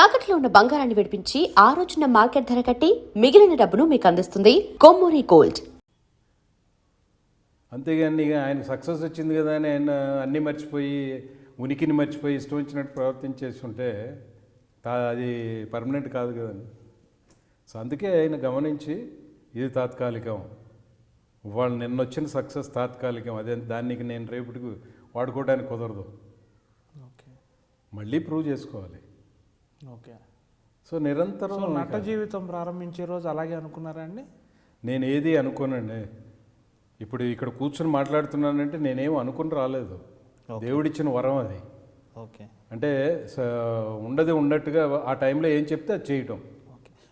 తాకట్లో ఉన్న బంగారాన్ని విడిపించి ఆ రోజున మార్కెట్ ధర కట్టి మిగిలిన డబ్బును మీకు అందిస్తుంది కొమ్మూరి గోల్డ్. అంతేగాని ఇక ఆయన సక్సెస్ వచ్చింది కదా అని ఆయన అన్నీ మర్చిపోయి ఉనికిని మర్చిపోయి ఇష్టం వచ్చినట్టు ప్రవర్తించేసి ఉంటే అది పర్మనెంట్ కాదు కదండి. సో అందుకే ఆయన గమనించి ఇది తాత్కాలికం, వాళ్ళు నిన్న వచ్చిన సక్సెస్ తాత్కాలికం, అదే దానికి నేను రేపటికి వాడుకోవడానికి కుదరదు, మళ్ళీ ప్రూవ్ చేసుకోవాలి. ఓకే. సో నిరంతరం నట జీవితం ప్రారంభించే రోజు అలాగే అనుకున్నారా అండి? నేను ఏది అనుకోనండి. ఇప్పుడు ఇక్కడ కూర్చొని మాట్లాడుతున్నానంటే నేనేం అనుకుని రాలేదు, దేవుడిచ్చిన వరం అది. ఓకే. అంటే ఉండదు ఉన్నట్టుగా ఆ టైంలో ఏం చెప్తే అది చేయటం.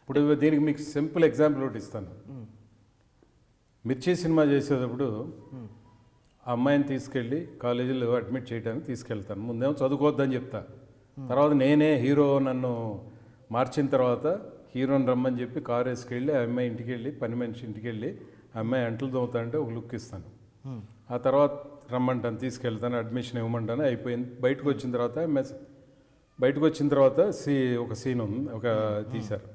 ఇప్పుడు దీనికి మీకు సింపుల్ ఎగ్జాంపుల్ ఒకటి ఇస్తాను. మిర్చి సినిమా చేసేటప్పుడు ఆ అమ్మాయిని తీసుకెళ్ళి కాలేజీలో అడ్మిట్ చేయడానికి తీసుకెళ్తాను. ముందేమో చదువుకోవద్దని చెప్తా, తర్వాత నేనే హీరో నన్ను మార్చిన తర్వాత హీరోని రమ్మని చెప్పి కారు వేసుకెళ్ళి ఆ అమ్మాయి ఇంటికి వెళ్ళి పని మనిషి ఇంటికి వెళ్ళి ఆ అమ్మాయి అంటలు తోముతానంటే ఒక లుక్ ఇస్తాను. ఆ తర్వాత రమ్మంటాను, తీసుకెళ్తాను, అడ్మిషన్ ఇవ్వమంటాను, అయిపోయింది. బయటకు వచ్చిన తర్వాత బయటకు వచ్చిన తర్వాత ఒక సీన్ ఉంది, ఒక తీశారు.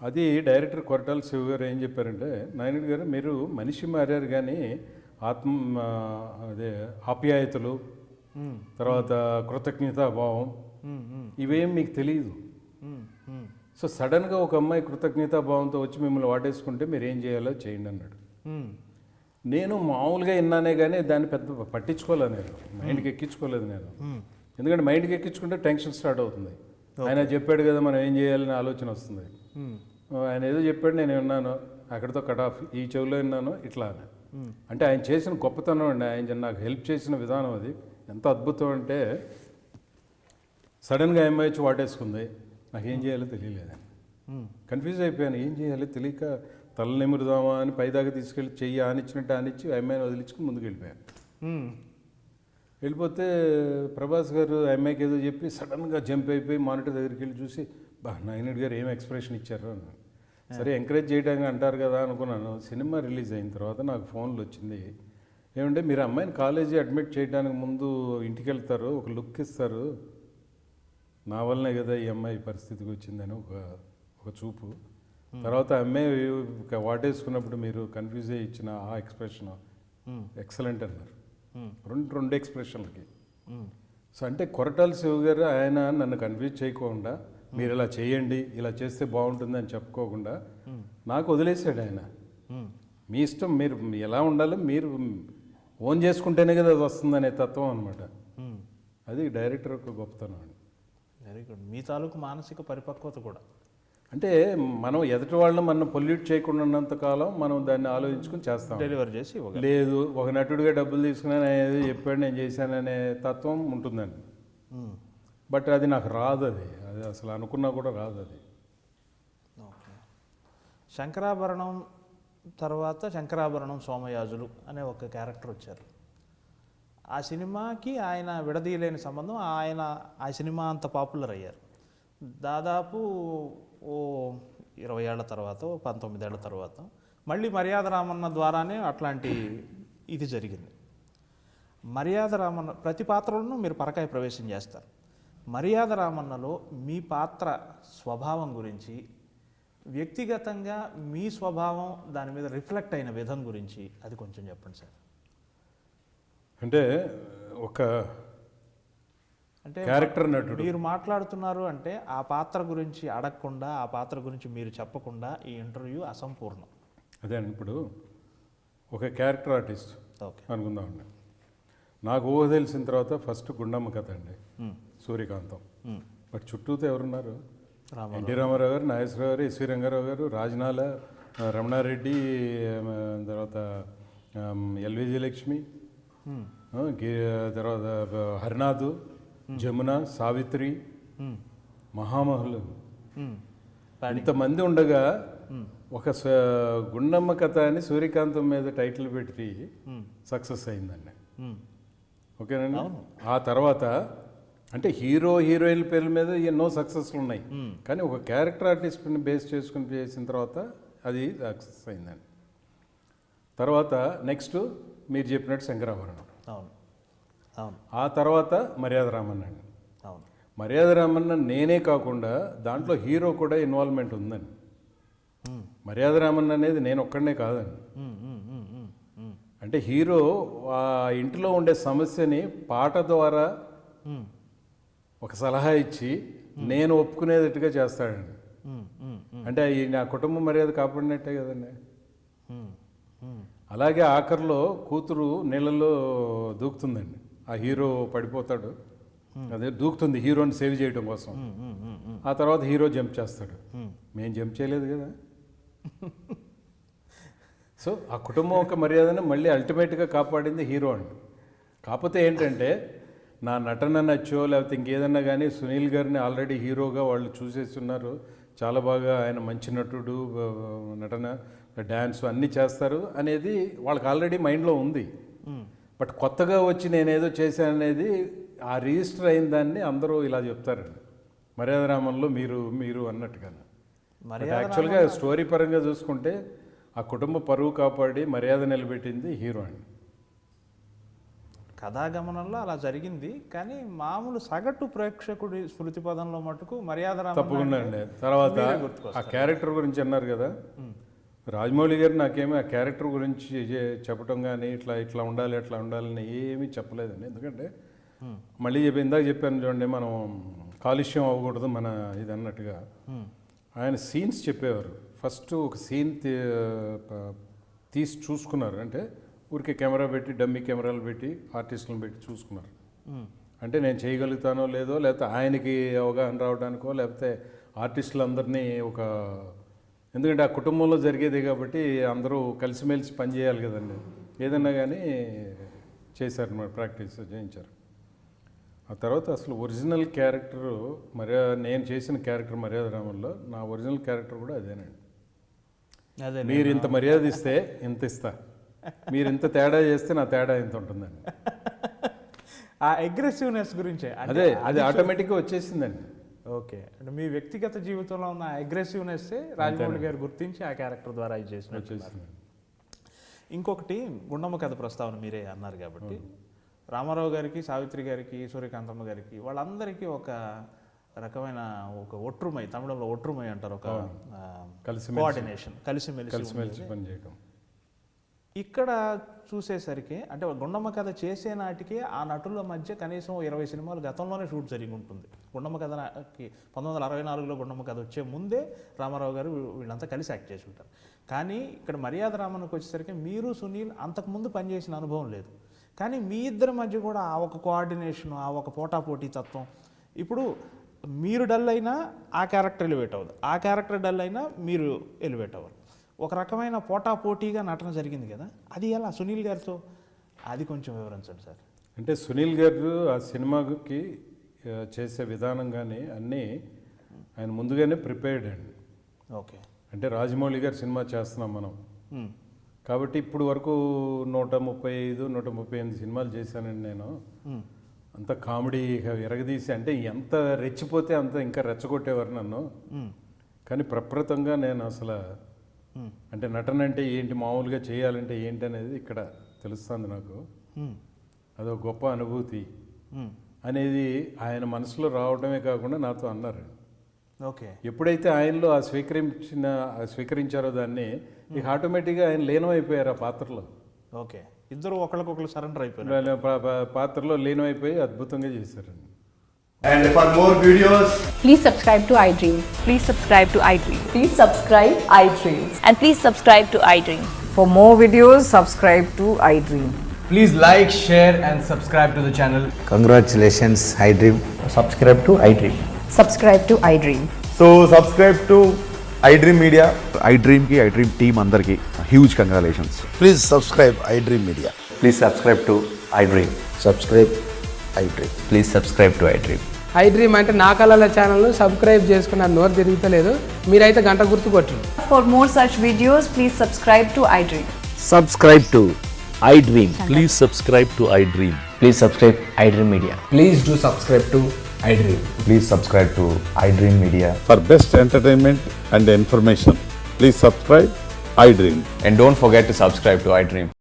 అది డైరెక్టర్ కొరటాల శివ గారు ఏం చెప్పారంటే, నాయనుడి గారు మీరు మనిషి మారారు కానీ అదే ఆప్యాయతలు, తర్వాత కృతజ్ఞతాభావం ఇవేం మీకు తెలియదు. సో సడన్గా ఒక అమ్మాయి కృతజ్ఞతాభావంతో వచ్చి మిమ్మల్ని వాటేసుకుంటే మీరు ఏం చేయాలో చేయండి అన్నాడు. నేను మామూలుగా విన్నానే కానీ దాన్ని పెద్ద పట్టించుకోలేదు, నేను మైండ్కి ఎక్కించుకోలేదు నేను. ఎందుకంటే మైండ్కి ఎక్కించుకుంటే టెన్షన్ స్టార్ట్ అవుతుంది. ఆయన చెప్పాడు కదా మనం ఏం చేయాలని ఆలోచన వస్తుంది. ఆయన ఏదో చెప్పాడు, నేను విన్నాను, అక్కడితో కట్ ఆఫ్. ఈ చెవిలో విన్నాను ఇట్లా అని. అంటే ఆయన చేసిన గొప్పతనం అండి, ఆయన నాకు హెల్ప్ చేసిన విధానం అది ఎంత అద్భుతం అంటే, సడన్గా అమ్మాయి వచ్చి వాటేసుకుంది, నాకేం చేయాలో తెలియలేదు, కన్ఫ్యూజ్ అయిపోయాను. ఏం చేయాలో తెలియక తల నిమురుదామా అని పైదాకా తీసుకెళ్ళి చెయ్యి ఆనిచ్చినట్టు ఆనిచ్చి అమ్మాయిని వదిలించుకుని ముందుకు వెళ్ళిపోయాను. వెళ్ళిపోతే ప్రభాస్ గారు అమ్మాయికి ఏదో చెప్పి సడన్గా జంప్ అయిపోయి మానిటర్ దగ్గరికి వెళ్ళి చూసి, నాయనుడి గారు ఏం ఎక్స్ప్రెషన్ ఇచ్చారు అని. సరే ఎంకరేజ్ చేయడానికి అంటారు కదా అనుకున్నాను. సినిమా రిలీజ్ అయిన తర్వాత నాకు ఫోన్లు వచ్చింది, ఏమంటే మీరు అమ్మాయిని కాలేజీ అడ్మిట్ చేయడానికి ముందు ఇంటికి వెళ్తారు, ఒక లుక్ ఇస్తారు, నా వల్లనే కదా ఈ అమ్మాయి పరిస్థితికి వచ్చిందని ఒక చూపు. తర్వాత అమ్మాయి వాటేసుకున్నప్పుడు మీరు కన్ఫ్యూజ్ అయ్యి ఇచ్చిన ఆ ఎక్స్ప్రెషన్ ఎక్సలెంట్ అన్నారు, రెండు ఎక్స్ప్రెషన్లకి. సో అంటే కొరటాల శివ గారు ఆయన నన్ను కన్ఫ్యూజ్ చేయకుండా, మీరు ఇలా చేయండి, ఇలా చేస్తే బాగుంటుంది అని చెప్పుకోకుండా నాకు వదిలేశాడు ఆయన. మీ ఇష్టం, మీరు ఎలా ఉండాలో మీరు ఓన్ చేసుకుంటేనే కదా అది వస్తుందనే తత్వం అనమాట. అది డైరెక్టర్ యొక్క గొప్పతనం అండి. Very good. మీ తాలూకు మానసిక పరిపక్వత కూడా. అంటే మనం ఎదుటి వాళ్ళని మనం పొల్యూట్ చేయకుండా ఉన్నంతకాలం మనం దాన్ని ఆలోచించుకుని చేస్తాం. డెలివరీ చేసి లేదు ఒక నటుడిగా డబ్బులు తీసుకున్నాను ఏదో చెప్పాడు నేను చేశాననే తత్వం ఉంటుందండి. బట్ అది నాకు రాదు, అది అసలు అనుకున్నా కూడా రాదు అది. ఓకే. శంకరాభరణం తర్వాత శంకరాభరణం సోమయాజులు అనే ఒక క్యారెక్టర్ వచ్చారు. ఆ సినిమాకి ఆయన విడదీయలేని సంబంధం. ఆయన ఆ సినిమా అంత పాపులర్ అయ్యారు. దాదాపు 20 ఏళ్ల తర్వాత 19 ఏళ్ల తర్వాత మళ్ళీ మర్యాద రామన్న ద్వారానే అట్లాంటి ఇది జరిగింది. మర్యాద రామన్న ప్రతి పాత్రలను మీరు పరకాయ ప్రవేశం చేస్తారు. మర్యాద రామన్నలో మీ పాత్ర స్వభావం గురించి, వ్యక్తిగతంగా మీ స్వభావం దాని మీద రిఫ్లెక్ట్ అయిన విధం గురించి అది కొంచెం చెప్పండి సార్. అంటే ఒక క్యారెక్టర్ నటుడు మీరు మాట్లాడుతున్నారు అంటే ఆ పాత్ర గురించి అడగకుండా, ఆ పాత్ర గురించి మీరు చెప్పకుండా ఈ ఇంటర్వ్యూ అసంపూర్ణం. అదే అండి. ఇప్పుడు ఒక క్యారెక్టర్ ఆర్టిస్ట్ అనుకుందామండి. నాకు ఊహ తెలిసిన తర్వాత ఫస్ట్ గుండమ్మ కథ అండి, సూర్యకాంతం. బట్ చుట్టూతో ఎవరున్నారు? ఎన్టీ రామారావు గారు, నాగేశ్వరరావు గారు, ఎస్వి రంగారావు గారు, రాజనాల, రమణారెడ్డి, తర్వాత ఎల్విజి లక్ష్మి, తర్వాత హరినాథ్, జమున, సావిత్రి, మహామహులు, ఇంతమంది ఉండగా ఒక గుండమ్మ కథ అని సూర్యకాంతం మీద టైటిల్ పెట్టి సక్సెస్ అయిందండి. ఓకేనండి. ఆ తర్వాత అంటే హీరో హీరోయిన్ పేర్ల మీద ఎన్నో సక్సెస్లు ఉన్నాయి, కానీ ఒక క్యారెక్టర్ ఆర్టిస్ట్ని బేస్ చేసుకుని చేసిన తర్వాత అది సక్సెస్ అయిందండి. తర్వాత నెక్స్ట్ మీరు చెప్పినట్టు శంకరాభరణం, ఆ తర్వాత మర్యాద రామన్న అండి. మర్యాద రామన్న నేనే కాకుండా దాంట్లో హీరో కూడా ఇన్వాల్వ్మెంట్ ఉందండి. మర్యాద రామన్న అనేది నేను ఒక్కడనే కాదండి. అంటే హీరో ఆ ఇంటిలో ఉండే సమస్యని పాట ద్వారా ఒక సలహా ఇచ్చి నేను ఒప్పుకునేటట్టుగా చేస్తాడండి. అంటే ఈ నా కుటుంబ మర్యాద కాపాడినట్టే కదండి. అలాగే ఆఖరిలో కూతురు నీళ్ళలో దూకుతుందండి, ఆ హీరో పడిపోతాడు, అదే దూకుతుంది హీరోని సేవ్ చేయడం కోసం. ఆ తర్వాత హీరో జంప్ చేస్తాడు, మేము జంప్ చేయలేదు కదా. సో ఆ కుటుంబం ఒక మర్యాదను మళ్ళీ అల్టిమేట్గా కాపాడింది హీరో అండి. కాకపోతే ఏంటంటే నా నటన నచ్చో లేకపోతే ఇంకేదన్నా కానీ సునీల్ గారిని ఆల్రెడీ హీరోగా వాళ్ళు చూసేస్తున్నారు, చాలా బాగా ఆయన మంచి నటుడు, నటన డ్యాన్స్ అన్నీ చేస్తారు అనేది వాళ్ళకి ఆల్రెడీ మైండ్లో ఉంది. బట్ కొత్తగా వచ్చి నేనేదో చేశాను అనేది ఆ రిజిస్టర్ అయిన దాన్ని అందరూ ఇలా చెప్తారండి, మర్యాద రామంలో మీరు అన్నట్టుగా. యాక్చువల్గా స్టోరీ పరంగా చూసుకుంటే ఆ కుటుంబ పరువు కాపాడి మర్యాద నిలబెట్టింది హీరో అండి. కథాగమనంలో అలా జరిగింది, కానీ మామూలు సగటు ప్రేక్షకుడి స్మృతి పదంలో మటుకు మర్యాద తప్పకుండా అండి. తర్వాత ఆ క్యారెక్టర్ గురించి అన్నారు కదా, రాజమౌళి గారు నాకేమీ ఆ క్యారెక్టర్ గురించి చెప్పడం కానీ ఇట్లా ఉండాలి అట్లా ఉండాలని ఏమీ చెప్పలేదండి. ఎందుకంటే మళ్ళీ ఇందాక చెప్పాను చూడండి, మనం కాలుష్యం అవ్వకూడదు మన ఇది అన్నట్టుగా ఆయన సీన్స్ చెప్పేవారు. ఫస్ట్ ఒక సీన్ తీసి చూసుకున్నారు, అంటే ఊరికే కెమెరా పెట్టి డమ్మీ కెమెరాలు పెట్టి ఆర్టిస్టులను పెట్టి చూసుకున్నారు. అంటే నేను చేయగలుగుతానో లేదో, లేకపోతే ఆయనకి అవగాహన రావడానికో, లేకపోతే ఆర్టిస్టులందరినీ ఒక, ఎందుకంటే ఆ కుటుంబంలో జరిగేది కాబట్టి అందరూ కలిసిమెలిసి పనిచేయాలి కదండి, ఏదన్నా కానీ చేశారు, మరి ప్రాక్టీస్ చేయించారు. ఆ తర్వాత అసలు ఒరిజినల్ క్యారెక్టరు నేను చేసిన క్యారెక్టర్ మర్యాద రామంలో నా ఒరిజినల్ క్యారెక్టర్ కూడా అదేనండి. అదే మీరు ఇంత మర్యాద ఇస్తే ఇంత ఇస్తా, మీరు ఇంత తేడా చేస్తే నా తేడా ఇంత ఉంటుందండి. ఆ అగ్రెసివ్నెస్ గురించే అది ఆటోమేటిక్గా వచ్చేసిందండి. ఓకే, అంటే మీ వ్యక్తిగత జీవితంలో ఉన్న అగ్రెసివ్నెస్ రాజమౌళి గారు గుర్తించి ఆ క్యారెక్టర్ ద్వారా చేసిన. ఇంకొకటి గుండమ్మ కథ ప్రస్తావన మీరే అన్నారు కాబట్టి, రామారావు గారికి, సావిత్రి గారికి, సూర్యకాంతమ్మ గారికి వాళ్ళందరికీ ఒక రకమైన ఒక ఒట్రుమై, తమిళంలో ఒట్రుమై అంటారు, ఒక కోఆర్డినేషన్, కలిసిమెలిసి పనిచేయడం. ఇక్కడ చూసేసరికి అంటే గుండమ్మ కథ చేసే నాటికి ఆ నటుల మధ్య కనీసం 20 సినిమాలు గతంలోనే షూట్ జరిగి ఉంటుంది. గుండమ్మ కథకి 1964లో గుండమ్మ కథ వచ్చే ముందే రామారావు గారు వీళ్ళంతా కలిసి యాక్ట్ చేసి ఉంటారు. కానీ ఇక్కడ మర్యాద రామన్కి వచ్చేసరికి మీరు సునీల్ అంతకుముందు పనిచేసిన అనుభవం లేదు, కానీ మీ ఇద్దరి మధ్య కూడా ఆ ఒక కోఆర్డినేషన్, ఆ ఒక పోటాపోటీ తత్వం. ఇప్పుడు మీరు డల్ అయినా ఆ క్యారెక్టర్ ఎలివేట్ అవ్వదు, ఆ క్యారెక్టర్ డల్ అయినా మీరు ఎలివేట్ అవ్వరు. ఒక రకమైన పోటాపోటీగా నటన జరిగింది కదా, అది ఎలా సునీల్ గారితో, అది కొంచెం వివరించండి సార్. అంటే సునీల్ గారు ఆ సినిమాకి చేసే విధానం కానీ అన్నీ ఆయన ముందుగానే ప్రిపేర్డ్ అండి. ఓకే, అంటే రాజమౌళి గారు సినిమా చేస్తున్నాం మనం కాబట్టి ఇప్పుడు వరకు 135-138 సినిమాలు చేశానండి నేను. అంత కామెడీ ఎరగదీసి, అంటే ఎంత రెచ్చిపోతే అంత ఇంకా రెచ్చగొట్టేవారు నన్ను. కానీ ప్రప్రతంగా నేను అసలు అంటే నటన అంటే ఏంటి, మామూలుగా చేయాలంటే ఏంటి అనేది ఇక్కడ తెలుస్తుంది నాకు. అదొక గొప్ప అనుభూతి అనేది ఆయన మనసులో రావడమే కాకుండా నాతో అన్నారు. ఓకే, ఎప్పుడైతే ఆయనలో ఆ స్వీకరించారో దాన్ని, ఇక ఆటోమేటిక్గా ఆయన లీనమైపోయారు ఆ పాత్రలో. ఓకే, ఇద్దరు ఒకరికొకరు సరెండర్ అయిపోయారు, పాత్రలో లీనమైపోయి అద్భుతంగా చేశారండి. And for more videos, please subscribe to iDream. Please subscribe to iDream. Please subscribe iDream. And please subscribe to iDream. For more videos, subscribe to iDream. please like, share and subscribe to the channel. Congratulations, iDream. Subscribe to iDream. Subscribe to iDream. So subscribe to iDream Media. iDream ki iDream team andarki huge congratulations. Please subscribe iDream Media. Please subscribe to iDream. Subscribe iDream. Please subscribe to iDream. iDream అంటే నా కళల channel subscribe చేసుకున్న నోరు తిరుగుతలేదు, మీరైతే గంట గుర్తు కొట్టండి. For more such videos, please subscribe to iDream. Subscribe to iDream. Please subscribe to iDream. Please subscribe iDream Media. Please do subscribe to iDream. Please subscribe to iDream Media. For best entertainment and information, please subscribe iDream. And don't forget to subscribe to iDream.